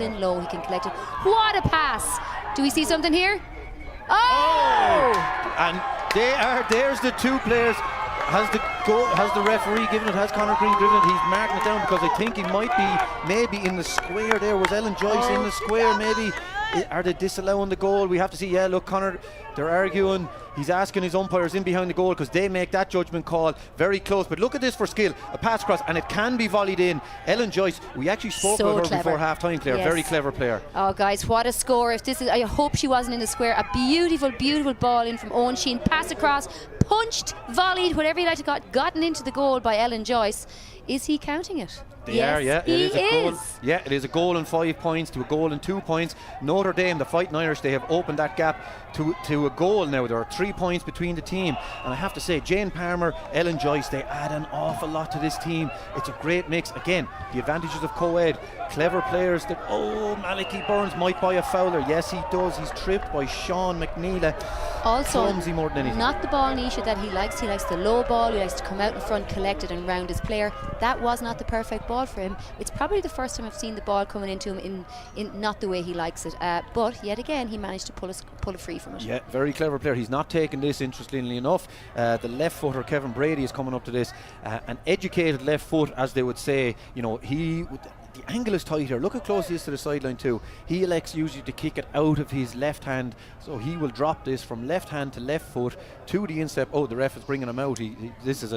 in low, he can collect it. What a pass! Do we see something here? Oh! And there's the two players. Has the referee given it? Has Conor Green given it? He's marking it down because I think he might be maybe in the square there. Was Ellen Joyce in the square maybe? Are they disallowing the goal? We have to see. Yeah, look, Conor, they're arguing. He's asking his umpires in behind the goal because they make that judgment call very close. But look at this for skill. A pass across, and it can be volleyed in. Ellen Joyce, we actually spoke about her before half-time, Claire. Yes. Very clever player. Oh, guys, what a score. If this is, I hope she wasn't in the square. A beautiful, beautiful ball in from Owen Sheehan. Pass across, punched, volleyed, whatever you like to call it, gotten into the goal by Ellen Joyce. Is he counting it? They are, yeah. He it is a goal. is. Yeah, it is a goal and 5 points to a goal and 2 points. Notre Dame, the Fighting Irish, they have opened that gap to a goal now. There are 3 points between the team. And I have to say, Jane Palmer, Ellen Joyce, they add an awful lot to this team. It's a great mix. Again, the advantages of co-ed. Clever players that, Malachy Burns might buy a fouler. Yes, he does. He's tripped by Sean McNeela. Also, clumsy more than anything. Not the ball, Nisha, that he likes. He likes the low ball. He likes to come out in front, collect it and round his player. That was not the perfect ball for him. It's probably the first time I've seen the ball coming into him in not the way he likes it. But yet again, he managed to pull it free from it. Yeah, very clever player. He's not taking this, interestingly enough. The left footer, Kevin Brady, is coming up to this. An educated left foot, as they would say. You know, the angle is tight here. Look how close he is to the sideline too. He elects usually to kick it out of his left hand, so he will drop this from left hand to left foot to the instep. Oh, the ref is bringing him out. This is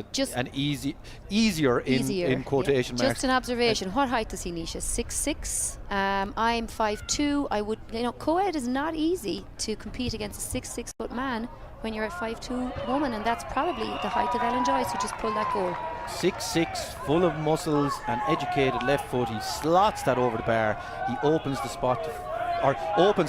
easier in quotation marks. Just an observation. What height does he, Nisha? 6'6". I'm 5'2". I would, co-ed is not easy to compete against a 6'6" foot man when you're a 5'2" woman, and that's probably the height of Ellen Joyce, who just pulled that goal. 6'6", full of muscles and educated left foot. He slots that over the bar. He opens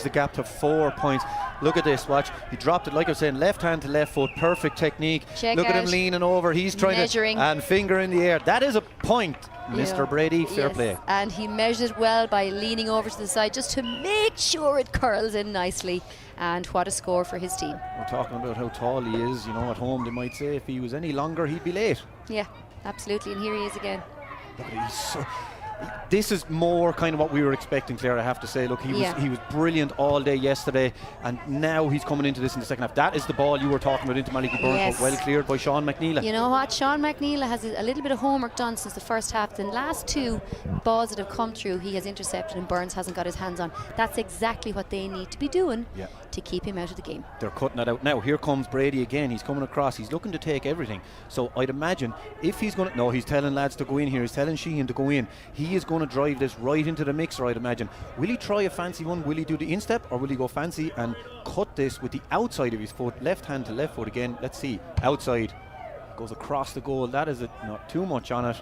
the gap to 4 points. Look at this, watch. He dropped it, like I was saying, left hand to left foot, perfect technique. Look at him leaning over. He's trying measuring. and finger in the air. That is a point, Mr. Brady. Fair play. And he measured it well by leaning over to the side just to make sure it curls in nicely. And what a score for his team. We're talking about how tall he is. At home they might say if he was any longer he'd be late. Yeah, absolutely. And here he is again. Look at this is more kind of what we were expecting, Claire, I have to say. Look, he was brilliant all day yesterday, and now he's coming into this in the second half. That is the ball you were talking about into Malachy Burns, yes. Well cleared by Sean McNeela. You know what? Sean McNeela has a little bit of homework done since the first half. The last 2 balls that have come through, he has intercepted and Burns hasn't got his hands on. That's exactly what they need to be doing to keep him out of the game. They're cutting that out. Now, here comes Brady again. He's coming across. He's looking to take everything. So I'd imagine if he's going to... No, he's telling lads to go in here. He's telling Sheehan to go in. He is going to drive this right into the mixer, I'd imagine. Will he try a fancy one? Will he do the instep, or will he go fancy and cut this with the outside of his foot, left hand to left foot again? Let's see. Outside. Goes across the goal. That is not too much on it.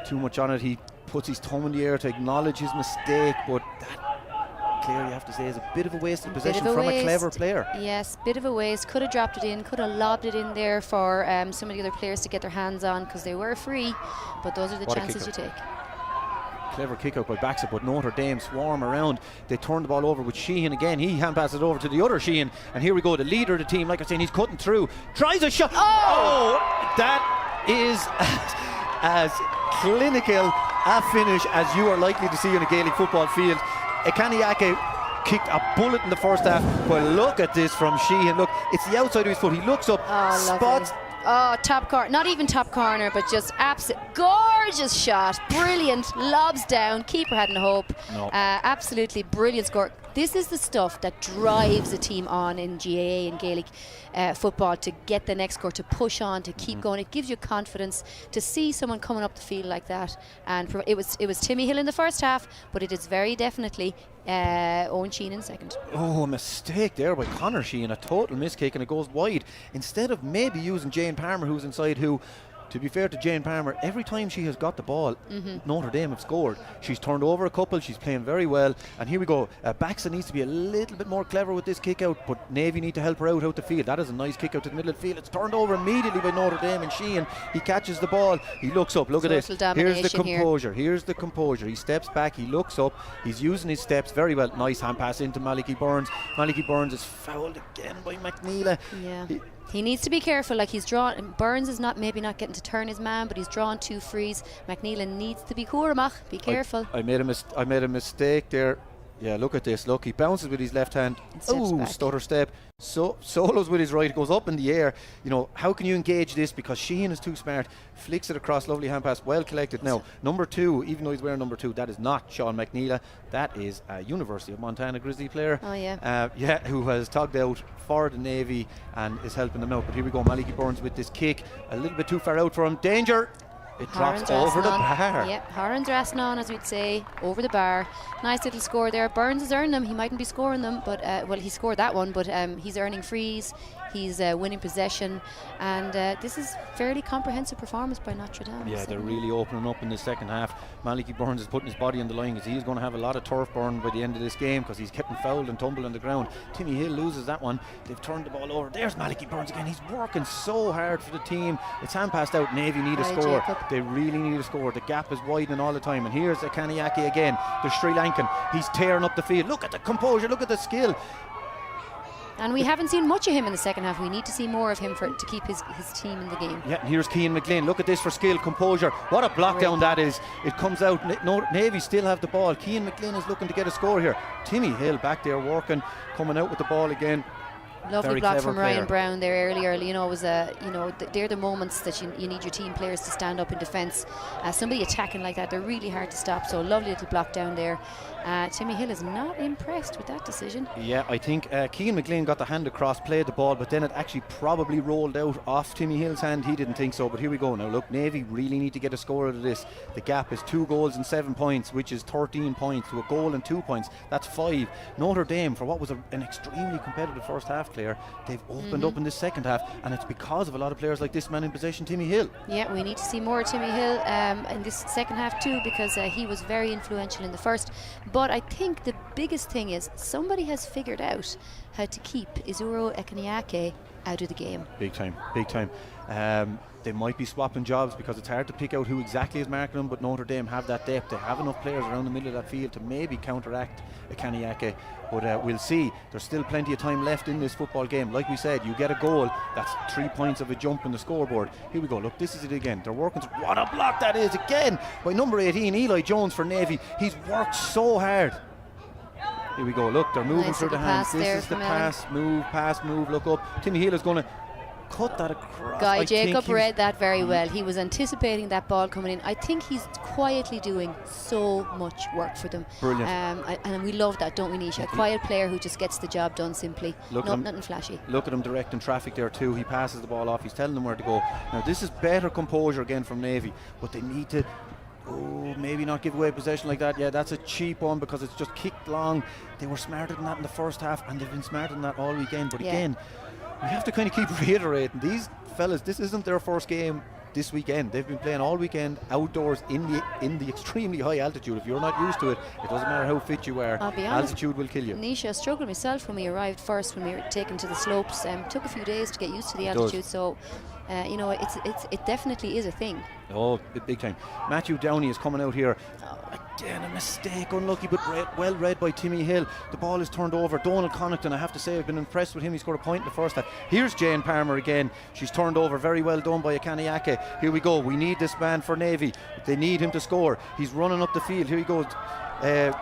Too much on it. He puts his thumb in the air to acknowledge his mistake, but that, Claire, you have to say, is a bit of a waste of possession from a clever player. Yes, bit of a waste. Could have dropped it in, could have lobbed it in there for some of the other players to get their hands on, because they were free, but those are the chances you take. Clever kick out by Baxter, but Notre Dame swarm around. They turn the ball over with Sheehan again. He hand passes it over to the other Sheehan, and here we go. The leader of the team, like I was saying, he's cutting through, tries a shot. Oh, that is as clinical a finish as you are likely to see on a Gaelic football field. Ekaniake kicked a bullet in the first half, but look at this from Sheehan. Look, it's the outside of his foot. He looks up, spots. Oh, top corner, not even top corner, but just absolute gorgeous shot, brilliant, lobs down, keeper hadn't a hope. No. Absolutely brilliant score. This is the stuff that drives a team on in GAA and Gaelic football, to get the next score, to push on, to keep going. It gives you confidence to see someone coming up the field like that. And it was Timmy Hill in the first half, but it is very definitely Owen Sheehan in second. Oh, a mistake there by Conor Sheehan, a total miskick, and it goes wide. Instead of maybe using Jane Palmer, who's inside, who, to be fair to Jane Palmer, every time she has got the ball, Notre Dame have scored. She's turned over a couple, she's playing very well, and here we go. Baxter needs to be a little bit more clever with this kick out, but Navy need to help her out the field. That is a nice kick out to the middle of the field. It's turned over immediately by Notre Dame, and Sheehan, he catches the ball, he looks up, look at this. Here's the composure, here's the composure. He steps back, he looks up, he's using his steps very well. Nice hand pass into Malachy Burns. Malachy Burns is fouled again by McNeela. Yeah. He needs to be careful. Like, he's drawn. Burns is maybe not getting to turn his man, but he's drawn 2 frees. McNeil needs to be Curamach. Be careful. I made a mistake there. Yeah, look at this. Look, he bounces with his left hand. Oh, stutter step. So solos with his right, goes up in the air. You know, how can you engage this? Because Sheehan is too smart. Flicks it across, lovely hand pass, well collected. Now, number 2, even though he's wearing number 2, that is not Sean McNeil. That is a University of Montana Grizzly player. Oh, yeah. Who has tugged out for the Navy and is helping them out. But here we go, Malachy Burns with this kick. A little bit too far out for him. Danger! It drops over the bar. Yep, Horan's resting on, as we'd say, over the bar. Nice little score there. Burns has earned them. He mightn't be scoring them, but well, he scored that one, but he's earning frees. He's winning possession, and this is fairly comprehensive performance by Notre Dame. Yeah, they're really opening up in the second half. Malachy Burns is putting his body on the line because he's going to have a lot of turf burn by the end of this game because he's getting fouled and tumbled on the ground. Timmy Hill loses that one. They've turned the ball over. There's Malachy Burns again. He's working so hard for the team. It's hand passed out. Navy need a score. Jacob. They really need a score. The gap is widening all the time. And here's the Kaniaki again. The Sri Lankan. He's tearing up the field. Look at the composure. Look at the skill. And we haven't seen much of him in the second half. We need to see more of him to keep his team in the game. Yeah, and here's Cian McLean. Look at this for skill, composure. What a block down that is. It comes out. Navy still have the ball. Cian McLean is looking to get a score here. Timmy Hill back there working, coming out with the ball again. Lovely Very block from player. Ryan Brown there earlier. You know, it was they're the moments that you need your team players to stand up in defence. Somebody attacking like that, they're really hard to stop. So lovely little block down there. Timmy Hill is not impressed with that decision. Yeah, I think Cian McLean got the hand across, played the ball, but then it actually probably rolled out off Timmy Hill's hand. He didn't think so, but here we go now. Look, Navy really need to get a score out of this. The gap is 2 goals and 7 points, which is 13 points to a goal and 2 points. That's 5. Notre Dame, for what was an extremely competitive first half, Claire, they've opened up in this second half, and it's because of a lot of players like this man in possession, Timmy Hill. Yeah, we need to see more of Timmy Hill in this second half too, because he was very influential in the first. But I think the biggest thing is somebody has figured out how to keep Izuro Ekaniake out of the game. Big time, big time. They might be swapping jobs because it's hard to pick out who exactly is marking them, but Notre Dame have that depth. They have enough players around the middle of that field to maybe counteract Ekaniake, but we'll see. There's still plenty of time left in this football game. Like we said, you get a goal, that's 3 points of a jump in the scoreboard. Here we go, look, this is it again. They're working. What a block that is again by number 18, Eli Jones for Navy. He's worked so hard. Here we go, look, they're moving Nice through the hands. This is the pass, move, look up. Timmy Hill is going to cut that across. Guy Jacob read that very well. He was anticipating that ball coming in. I think he's quietly doing so much work for them. Brilliant. And we love that, don't we, Nisha? A quiet player who just gets the job done simply. Nothing flashy. Look at him directing traffic there too. He passes the ball off. He's telling them where to go. Now this is better composure again from Navy, but they need to maybe not give away possession like that. Yeah, that's a cheap one because it's just kicked long. They were smarter than that in the first half, and they've been smarter than that all weekend. But again, we have to kind of keep reiterating, these fellas, this isn't their first game this weekend. They've been playing all weekend outdoors in the extremely high altitude. If you're not used to it, it doesn't matter how fit you are. I'll be honest, altitude will kill you. Nisha, I struggled myself when we arrived first, when we were taken to the slopes. Took a few days to get used to the altitude, so you know, it definitely is a thing. Oh, big time. Matthew Downey is coming out here. Again, a mistake, unlucky, but well read by Timmy Hill. The ball is turned over. Donald Connaughton, I have to say, I've been impressed with him. He scored a point in the first half. Here's Jane Palmer again. She's turned over. Very well done by Ekaniake. Here we go. We need this man for Navy. They need him to score. He's running up the field. Here he goes.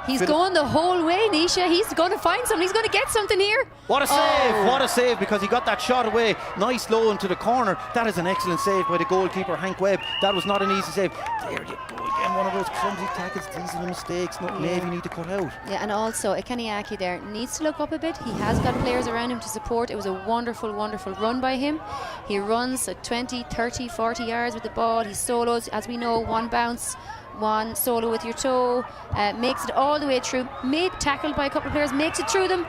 He's going the whole way, Nisha. He's going to find something. He's going to get something here. What a save! What a save, because he got that shot away. Nice low into the corner. That is an excellent save by the goalkeeper, Hank Webb. That was not an easy save. There you go again. One of those clumsy tackles. These are the mistakes Navy need to cut out. Yeah, and also Ekaniake there needs to look up a bit. He has got players around him to support. It was a wonderful, wonderful run by him. He runs at 20, 30, 40 yards with the ball. He solos, as we know, one bounce, one solo with your toe, makes it all the way through, tackled by a couple of players, makes it through them.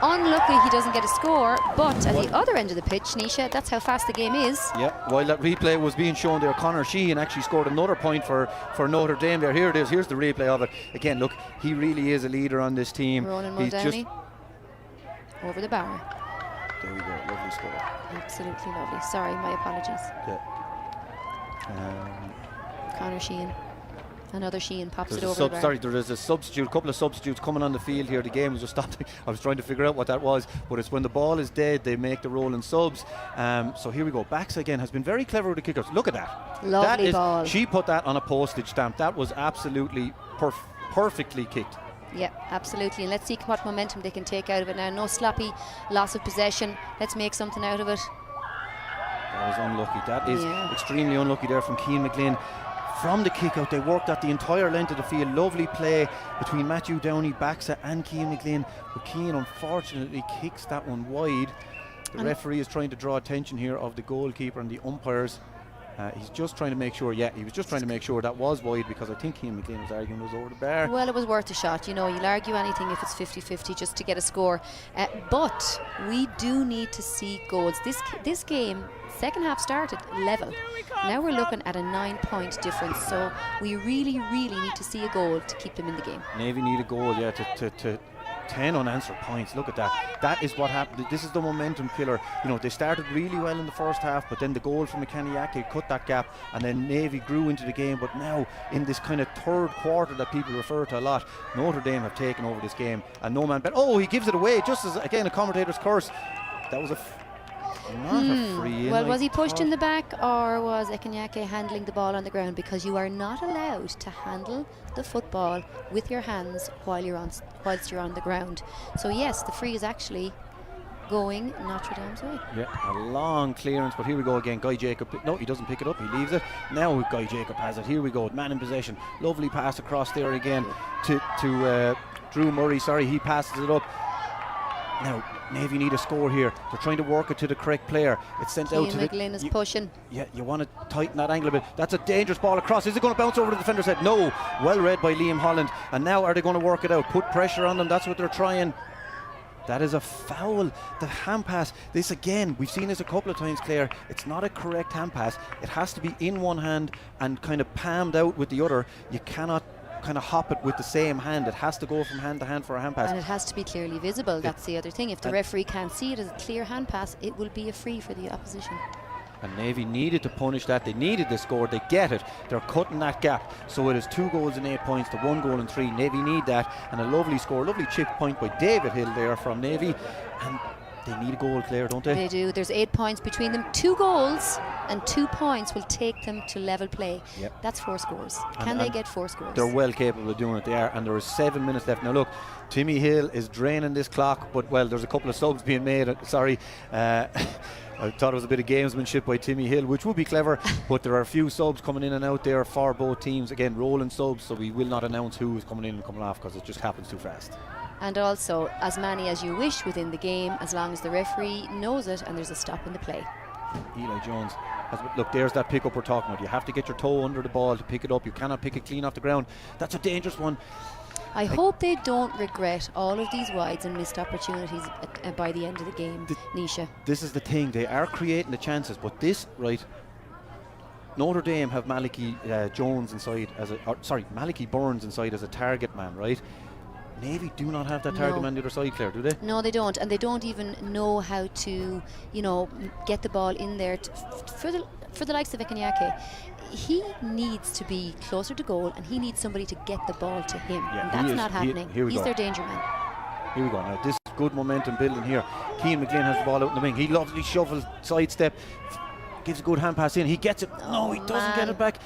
Unlucky he doesn't get a score, but at the other end of the pitch, Nisha, that's how fast the game is. Yeah, while that replay was being shown there, Conor Sheehan actually scored another point for Notre Dame there. Here it is, here's the replay of it. Again, look, he really is a leader on this team. Ronan Muldowney over the bar. There we go, lovely score. Absolutely lovely. Sorry, my apologies. Yeah. Conor Sheehan. Another Sheehan pops There's it a over the bar. sorry, there is a substitute, couple of substitutes coming on the field here. The game was just stopped. I was trying to figure out what that was, but it's when the ball is dead, they make the rolling subs. So here we go. Baxa again has been very clever with the kickers. Look at that. Lovely ball. She put that on a postage stamp. That was absolutely perfectly kicked. Yeah, absolutely. And let's see what momentum they can take out of it now. No sloppy loss of possession. Let's make something out of it. That was unlucky. That is extremely unlucky there from Cian McGlynn. From the kick out, they worked at the entire length of the field. Lovely play between Matthew Downey, Baxa and Cian McGlynn. But Cian unfortunately kicks that one wide. The referee is trying to draw attention here of the goalkeeper and the umpires. He's just trying to make sure, he was just trying to make sure that was wide, because I think Cian McGlynn was arguing it was over the bar. Well, it was worth a shot. You know, you'll argue anything if it's 50-50 just to get a score. But we do need to see goals. This game, second half started level. Now we're looking at a 9-point difference. So we really, really need to see a goal to keep them in the game. Navy need a goal, to 10 unanswered points. Look at that. That is what happened. This is the momentum killer. You know, they started really well in the first half, but then the goal from Mekaniake cut that gap, and then Navy grew into the game. But now, in this kind of third quarter that people refer to a lot, Notre Dame have taken over this game, and no man bet. Oh, he gives it away, just as, again, a commentator's curse. That was not a free in. Well, was he pushed in the back, or was Ekanyake handling the ball on the ground? Because you are not allowed to handle the football with your hands whilst you're on the ground. So yes, the free is actually going Notre Dame's way. Yeah, a long clearance, but here we go again. Guy Jacob, no, he doesn't pick it up, he leaves it. Now Guy Jacob has it. Here we go, man in possession. Lovely pass across there again to Drew Murray. Sorry, he passes it up. Now Navy need a score here. They're trying to work it to the correct player. It's sent out to McGlynn is pushing. Yeah, you want to tighten that angle a bit. That's a dangerous ball across. Is it going to bounce over the defender's head? No. Well read by Liam Holland. And now are they going to work it out? Put pressure on them. That's what they're trying. That is a foul. The hand pass. This again, we've seen this a couple of times, Claire. It's not a correct hand pass. It has to be in one hand and kind of palmed out with the other. You cannot kind of hop it with the same hand. It has to go from hand to hand for a hand pass. And it has to be clearly visible. That's the other thing. If the referee can't see it as a clear hand pass, it will be a free for the opposition. And Navy needed to punish that. They needed the score. They get it. They're cutting that gap. So it is 2 goals and 8 points to 1 goal and 3. Navy need that. And a lovely score. Lovely chip point by David Hill there from Navy. And they need a goal, Claire, don't they? They do. There's 8 points between them. 2 goals and 2 points will take them to level play. Yep. That's 4 scores. Can they get 4 scores? They're well capable of doing it. They are. And there is 7 minutes left. Now look, Timmy Hill is draining this clock, but well, there's a couple of subs being made. Sorry. I thought it was a bit of gamesmanship by Timmy Hill, which would be clever, but there are a few subs coming in and out there for both teams. Again, rolling subs, so we will not announce who is coming in and coming off, because it just happens too fast. And also, as many as you wish within the game, as long as the referee knows it and there's a stop in the play. Eli Jones look, there's that pick up we're talking about. You have to get your toe under the ball to pick it up. You cannot pick it clean off the ground. That's a dangerous one. I hope they don't regret all of these wides and missed opportunities by the end of the game, Nisha. This is the thing. They are creating the chances, but this, right, Notre Dame have Malachy Jones inside Malachy Burns inside as a target man, right? Navy do not have that target man on the other side, Claire, do they? No, they don't, and they don't even know how to, get the ball in there for the likes of Ekanyake. He needs to be closer to goal, and he needs somebody to get the ball to him, and that's not happening. He's their danger man. Here we go. Now this is good momentum building here. Cian McGlynn has the ball out in the wing. He lovely shuffles, sidestep, gives a good hand pass in. He gets it. No, he doesn't get it back.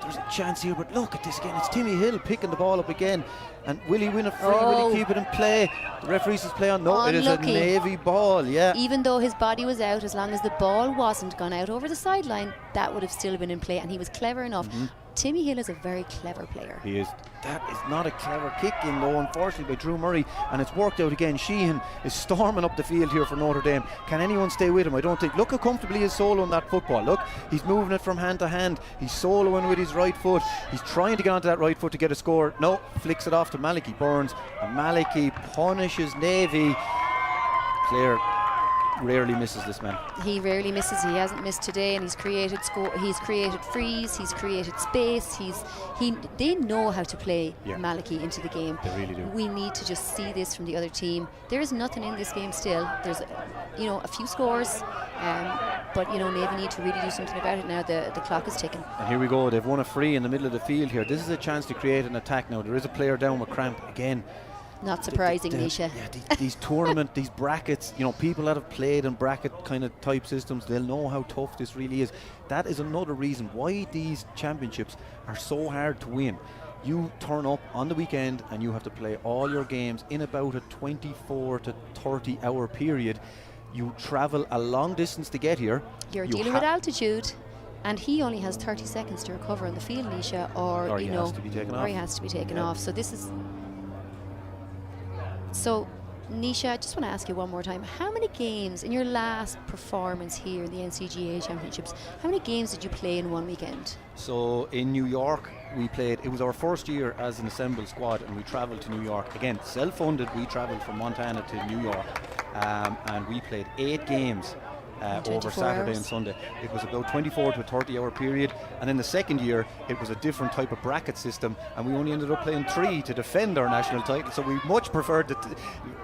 There's a chance here, but look at this again. It's Timmy Hill picking the ball up again. And will he win a free? Will he keep it in play? The referee says play on. No, it is a Navy ball, yeah. Even though his body was out, as long as the ball wasn't gone out over the sideline, that would have still been in play, and he was clever enough. Timmy Hill is a very clever player. He is. That is not a clever kick in, though, unfortunately, by Drew Murray, and it's worked out again. Sheehan is storming up the field here for Notre Dame. Can anyone stay with him? I don't think. Look how comfortably he's soloing that football. Look, he's moving it from hand to hand. He's soloing with his right foot. He's trying to get onto that right foot to get a score. No, flicks it off to Malachy Burns, and Malachy punishes Navy. Claire, rarely misses, this man. He rarely misses. He hasn't missed today, and he's created He's created frees. He's created space. They know how to play Malachy into the game. They really do. We need to just see this from the other team. There is nothing in this game still. There's, a few scores, but Navy need to really do something about it now. The clock is ticking. And here we go. They've won a free in the middle of the field here. This is a chance to create an attack now. There is a player down with cramp again. Not surprising, Nisha. Yeah, these tournament, these brackets, people that have played in bracket kind of type systems, they'll know how tough this really is. That is another reason why these championships are so hard to win. You turn up on the weekend and you have to play all your games in about a 24 to 30 hour period. You travel a long distance to get here. You're dealing with altitude. And he only has 30 seconds to recover on the field, Nisha, or he has to be taken off. So this is... So, Nisha, I just want to ask you one more time. How many games in your last performance here in the NCGAA Championships, how many games did you play in one weekend? So, in New York, we played, it was our first year as an assembled squad, and we travelled to New York. Again, self-funded, we travelled from Montana to New York, and we played 8 games. Over Saturday and Sunday. It was about 24 to a 30 hour period, and in the second year it was a different type of bracket system, and we only ended up playing 3 to defend our national title. So we much preferred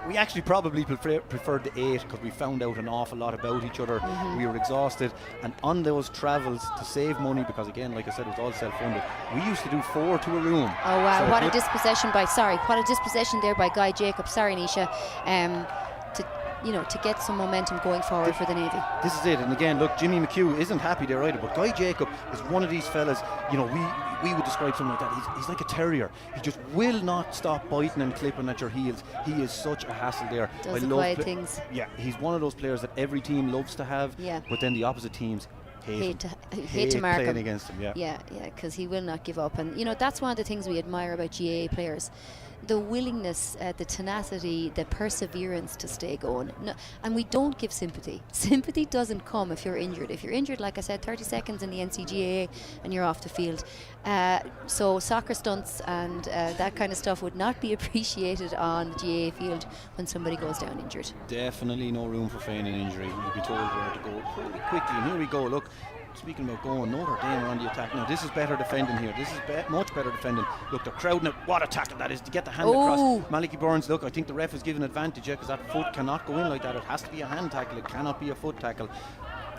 we actually probably preferred the 8 because we found out an awful lot about each other. We were exhausted, and on those travels to save money, because again, like I said, it was all self-funded, we used to do 4 to a room. Oh wow, so what a dispossession there by Guy Jacobs. Sorry, Nisha. To get some momentum going forward for the Navy. This is it. And again, look, Jimmy McHugh isn't happy there either, but Guy Jacob is one of these fellas, we would describe something like that. He's like a terrier. He just will not stop biting and clipping at your heels. He is such a hassle there. Does the quiet things. Yeah, he's one of those players that every team loves to have, but then the opposite teams hate to mark him against him. Yeah, because he will not give up. And that's one of the things we admire about GAA players. The willingness, the tenacity, the perseverance to stay going. No, and we don't give sympathy. Sympathy doesn't come if you're injured. If you're injured, like I said, 30 seconds in the NCGAA and you're off the field. So soccer stunts and that kind of stuff would not be appreciated on the GAA field when somebody goes down injured. Definitely no room for feigning injury. You'll be told where to go pretty quickly. And here we go. Look. Speaking about going, Notre Dame are on the attack now. This is better defending here. This is much better defending. Look, they're crowding it. What a tackle that is to get the hand across. Malachy Burns, look, I think the ref is giving advantage because that foot cannot go in like that. It has to be a hand tackle. It cannot be a foot tackle.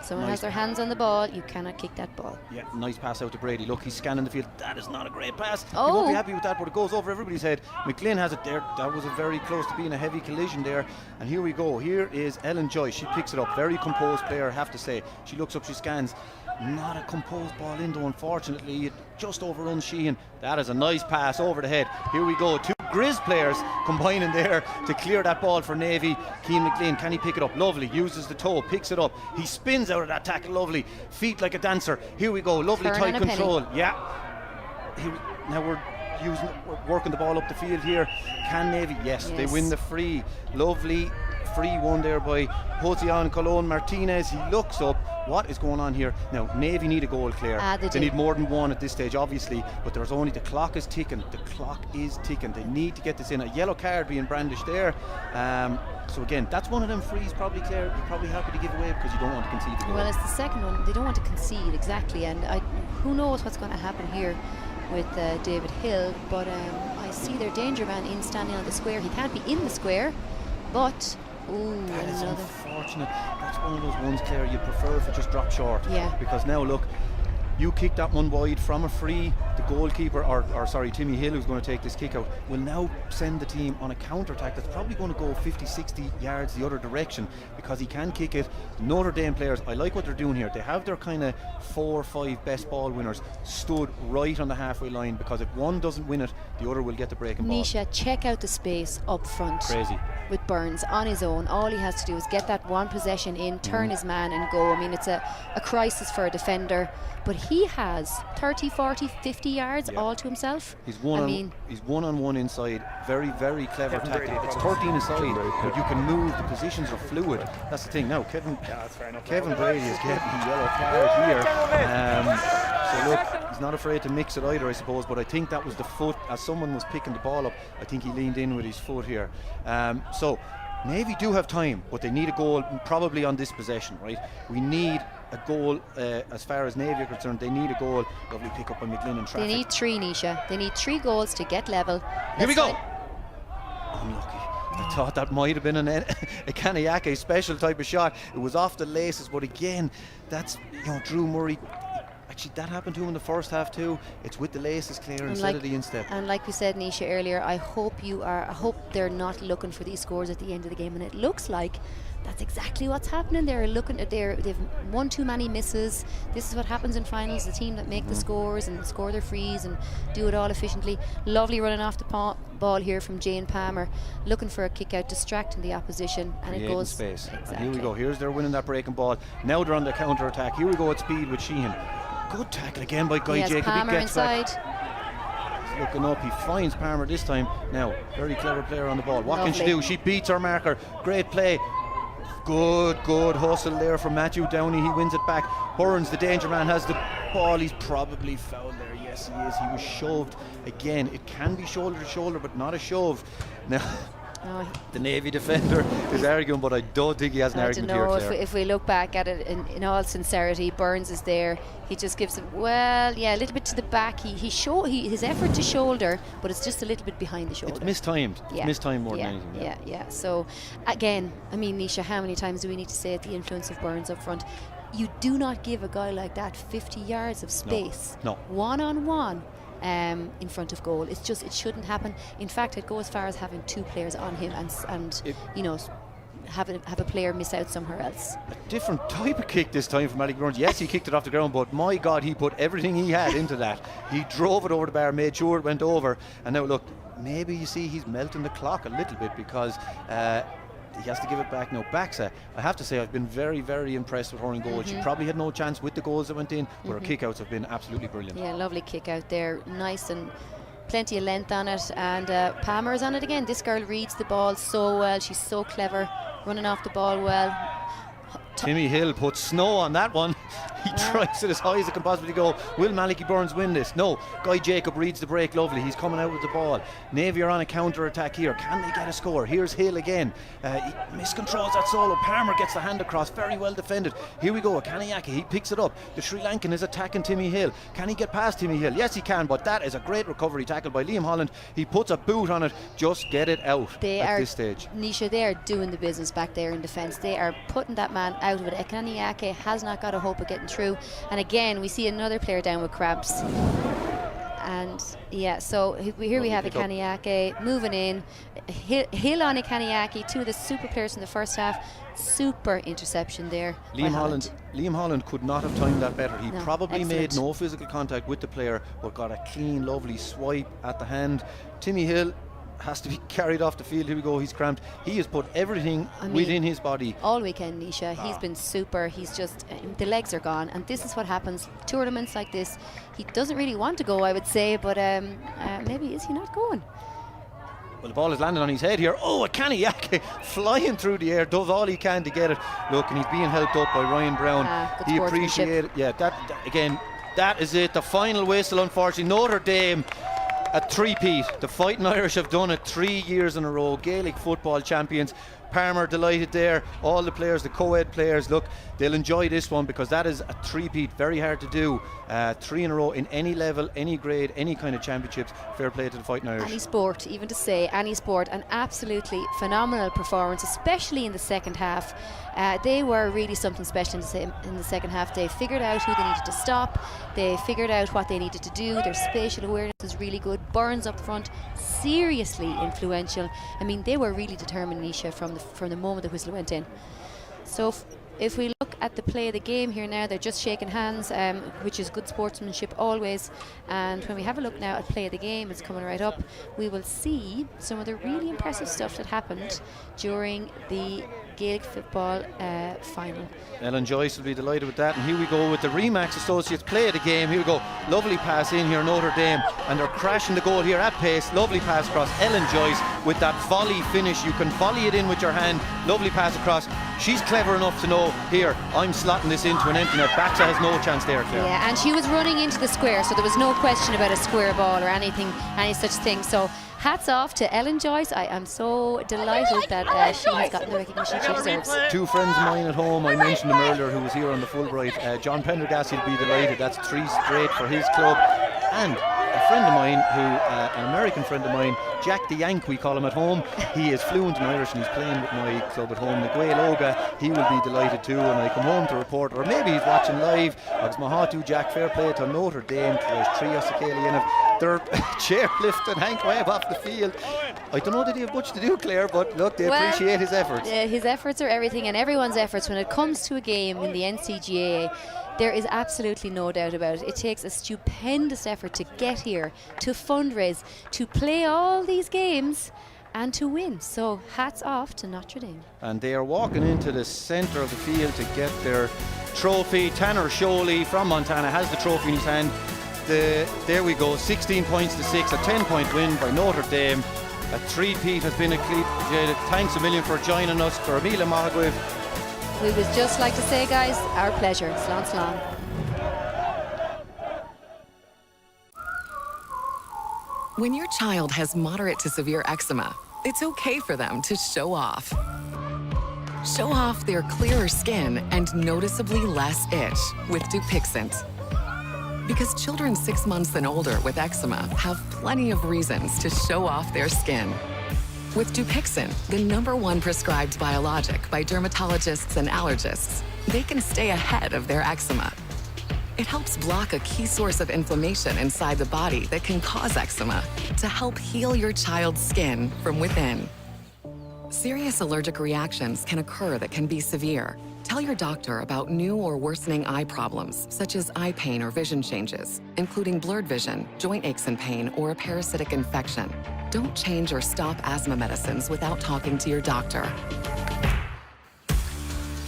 Someone has their hands on the ball, you cannot kick that ball. Yeah, nice pass out to Brady. Look, he's scanning the field. That is not a great pass. He won't be happy with that, but it goes over everybody's head. McLean has it there. That was a very close to being a heavy collision there. And here we go. Here is Ellen Joyce. She picks it up. Very composed player, I have to say. She looks up, she scans. Not a composed ball in though, unfortunately. It just overruns Sheehan. That is a nice pass over the head. Here we go. 2 Grizz players combining there to clear that ball for Navy. Keane McLean, can he pick it up? Lovely. Uses the toe, picks it up. He spins out of that tackle. Lovely. Feet like a dancer. Here we go. Lovely tight control. Yeah. Now we're working the ball up the field here. Can Navy? Yes. They win the free. Lovely free one there by Josian Colon Martinez. He looks up. What is going on here? Now, Navy need a goal, Claire. They need more than one at this stage, obviously, but there's only, the clock is ticking. The clock is ticking. They need to get this in. A yellow card being brandished there. So again, that's one of them frees, probably, Claire, you're probably happy to give away because you don't want to concede the goal. Well, it's the second one. They don't want to concede, exactly. And who knows what's going to happen here with David Hill, but I see their danger man in standing on the square. He can't be in the square, but that is unfortunate. That's one of those ones, Claire, you prefer if it just dropped short. Yeah. Because now look, you kick that one wide from a free. The goalkeeper, or sorry, Timmy Hill, who's going to take this kick out, will now send the team on a counter-attack that's probably going to go 50-60 yards the other direction because he can kick it. Notre Dame players, I like what they're doing here. They have their kind of 4 or 5 best ball winners stood right on the halfway line, because if one doesn't win it, the other will get the breaking ball. Nisha, check out the space up front. Crazy. With Burns on his own, all he has to do is get that one possession in, turn his man and go. I mean, it's a crisis for a defender, but he has 30, 40, 50 yards all to himself. He's one-on-one inside. Very, very clever tactic. It's 13 inside, but you can move. The positions are fluid. That's the thing. Now, Kevin Brady is getting a yellow card here. So look, he's not afraid to mix it either, I suppose, but I think that was the foot. As someone was picking the ball up, I think he leaned in with his foot here. So Navy do have time, but they need a goal probably on this possession, right? We need a goal as far as Navy are concerned. They need a goal. Lovely pick up by McGlynn in traffic. They need 3, Nisha. They need 3 goals to get level. Here we go. Unlucky. I thought that might have been a Kaniake special type of shot. It was off the laces, but again, that's, Drew Murray. Actually, that happened to him in the first half too. It's with the laces clear instead of the instep. And like we said, Nisha, earlier, I hope they're not looking for these scores at the end of the game. And it looks like that's exactly what's happening. They've won too many misses. This is what happens in finals. The team that make the scores and score their frees and do it all efficiently. Lovely running off the ball here from Jane Palmer, looking for a kick out, distracting the opposition, and it goes space. Exactly. And here we go. Here's they're winning that breaking ball. Now they're on the counter attack. Here we go at speed with Sheehan. Good tackle again by Guy Jacob. Palmer he gets inside. Back. He's looking up. He finds Palmer this time. Now, very clever player on the ball. What can she do? She beats her marker. Great play. Good hustle there from Matthew Downey. He wins it back. Burns, the danger man, has the ball. He's probably fouled there. Yes, he is. He was shoved again. It can be shoulder to shoulder, but not a shove. Now, the Navy defender is arguing, but I don't think he has an argument here. If we look back at it in all sincerity, Burns is there. He just gives him, a little bit to the back. His effort to shoulder, but it's just a little bit behind the shoulder. It's mistimed. Yeah. It's mistimed more than anything. Yeah. So again, I mean, Nisha, how many times do we need to say the influence of Burns up front? You do not give a guy like that 50 yards of space. No. One-on-one. In front of goal. It shouldn't happen. In fact, I'd go as far as having 2 players on him and have a player miss out somewhere else. A different type of kick this time from Alec Burns. Yes, he kicked it off the ground, but my God, he put everything he had into that. He drove it over the bar, made sure it went over, and now look, maybe you see he's melting the clock a little bit because he has to give it back now. Baxa, I have to say, I've been very, very impressed with her in goal. She probably had no chance with the goals that went in, but her kick-outs have been absolutely brilliant. Yeah, lovely kick-out there. Nice and plenty of length on it. And Palmer is on it again. This girl reads the ball so well. She's so clever, running off the ball well. Timmy Hill puts snow on that one. He tries it as high as it can possibly go. Will Malachy Burns win this? No. Guy Jacob reads the break lovely. He's coming out with the ball. Navy are on a counter attack here. Can they get a score? Here's Hill again. He miscontrols that solo. Palmer gets the hand across. Very well defended. Here we go. Kaniake, he picks it up. The Sri Lankan is attacking Timmy Hill. Can he get past Timmy Hill? Yes, he can, but that is a great recovery tackle by Liam Holland. He puts a boot on it. Just get it out at this stage. Nisha, they are doing the business back there in defence. They are putting that man out of it. Kaniake has not got a hope of getting through. And again, we see another player down with cramps. And so here we have a Kaniake moving in. Hill on a Kaniake, 2 of the super players in the first half. Super interception there. Liam Holland could not have timed that better. He probably excellent. made no physical contact with the player, but got a clean, lovely swipe at the hand. Timmy Hill has to be carried off the field. Here we go. He's cramped. He has put everything within his body all weekend, Nisha. He's been super. He's just the legs are gone, and this is what happens. Tournaments like this, he doesn't really want to go, I would say, but maybe is he not going? Well, the ball is landing on his head here. Oh, a Kaniake flying through the air, does all he can to get it. Look, and he's being helped up by Ryan Brown. He appreciated it. Yeah, that again, that is it. The final whistle, unfortunately. Notre Dame, a three-peat. The Fighting Irish have done it 3 years in a row. Gaelic football champions. Palmer delighted there. All the players, the co-ed players, look, they'll enjoy this one because that is a three-peat. Very hard to do. 3 in a row in any level, any grade, any kind of championships. Fair play to the Fighting Irish. Any sport, even to say, any sport. An absolutely phenomenal performance, especially in the second half. They were really something special in the second half. They figured out who they needed to stop. They figured out what they needed to do. Their spatial awareness is really good. Burns up front, seriously influential. I mean, they were really determined, Nisha, from the moment the whistle went in. So if we look at the play of the game here now, they're just shaking hands, which is good sportsmanship always. And when we have a look now at play of the game, it's coming right up, we will see some of the really impressive stuff that happened during the Gaelic football final. Ellen Joyce will be delighted with that. And here we go with the Remax Associates play of the game. Here we go. Lovely pass in here, Notre Dame. And they're crashing the goal here at pace. Lovely pass across. Ellen Joyce with that volley finish. You can volley it in with your hand. Lovely pass across. She's clever enough to know, here, I'm slotting this into an empty net. Baxa has no chance there, Claire. Yeah, and she was running into the square, so there was no question about a square ball or anything, any such thing. So hats off to Ellen Joyce. I am so delighted that she has gotten the recognition she deserves. Two friends of mine at home, I mentioned them earlier, who was here on the Fulbright. John Pendergast will be delighted. That's 3 straight for his club. And a friend of mine, an American friend of mine, Jack the Yank, we call him at home. He is fluent in Irish and he's playing with my club at home, the Gaelic. He will be delighted too when I come home to report, or maybe he's watching live. Agus Mahatu, Jack, fair play to Notre Dame. There's 3 Osakalian. They're chairlifting Hank Webb off the field. I don't know that he have much to do, Claire, but look, they appreciate his efforts. His efforts are everything, and everyone's efforts when it comes to a game in the NCGAA. There is absolutely no doubt about it. It takes a stupendous effort to get here, to fundraise, to play all these games and to win. So hats off to Notre Dame. And they are walking into the centre of the field to get their trophy. Tanner Sholey from Montana has the trophy in his hand. There we go, 16 points to 6, a 10-point win by Notre Dame. A three-peat has been completed. Thanks a million for joining us. For Amila Mahagwiv. We would just like to say, guys, our pleasure. Slán slán. When your child has moderate to severe eczema, it's okay for them to show off. Show off their clearer skin and noticeably less itch with Dupixent. Because children 6 months and older with eczema have plenty of reasons to show off their skin. With Dupixent, the #1 prescribed biologic by dermatologists and allergists, they can stay ahead of their eczema. It helps block a key source of inflammation inside the body that can cause eczema to help heal your child's skin from within. Serious allergic reactions can occur that can be severe. Tell your doctor about new or worsening eye problems, such as eye pain or vision changes, including blurred vision, joint aches and pain, or a parasitic infection. Don't change or stop asthma medicines without talking to your doctor.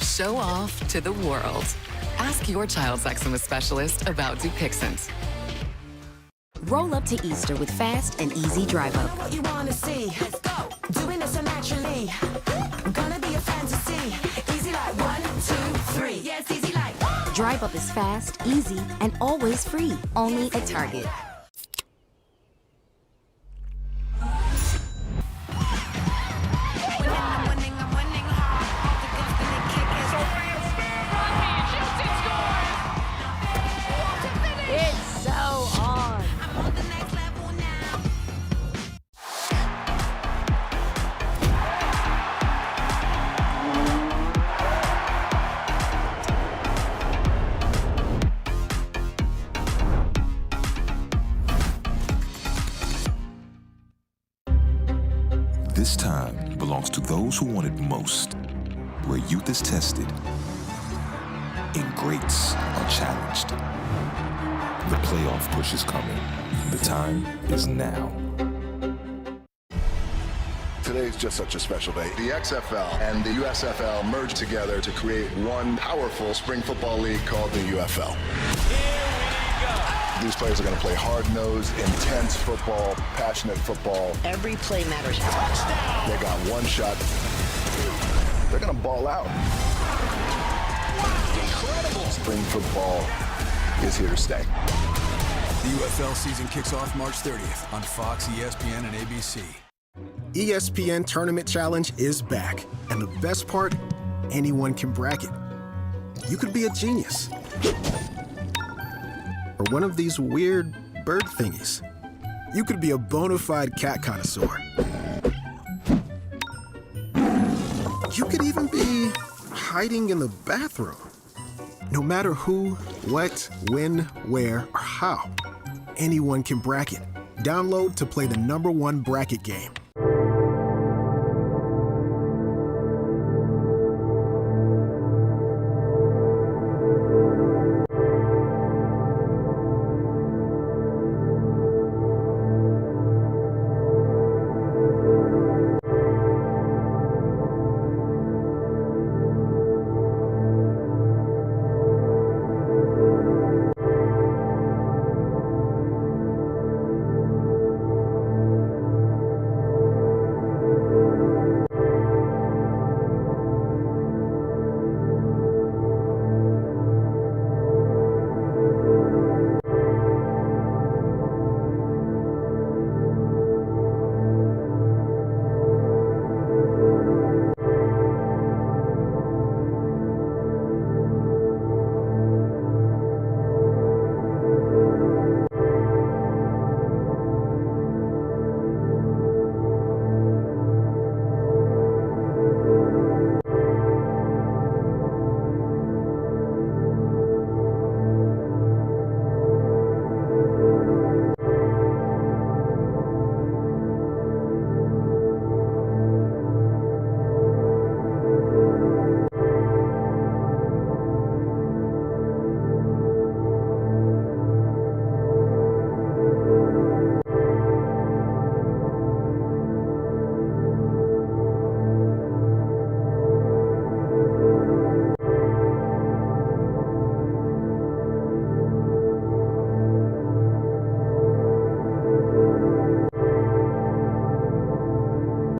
Show off to the world. Ask your child's eczema specialist about Dupixent. Roll up to Easter with fast and easy drive up. What you wanna see? Let's go. Doing this so naturally. Gonna be a fantasy. Easy like 1, 2, 3. Yeah, it's easy like. Drive up is fast, easy, and always free. Only at Target. This time belongs to those who want it most, where youth is tested and greats are challenged. The playoff push is coming. The time is now. Today's just such a special day. The XFL and the USFL merged together to create one powerful spring football league called the UFL. These players are going to play hard-nosed, intense football, passionate football. Every play matters. They got one shot. They're going to ball out. Incredible. Spring football is here to stay. The UFL season kicks off March 30th on Fox, ESPN, and ABC. ESPN Tournament Challenge is back. And the best part, anyone can bracket. You could be a genius. Or one of these weird bird thingies. You could be a bona fide cat connoisseur. You could even be hiding in the bathroom. No matter who, what, when, where, or how, anyone can bracket. Download to play the #1 bracket game.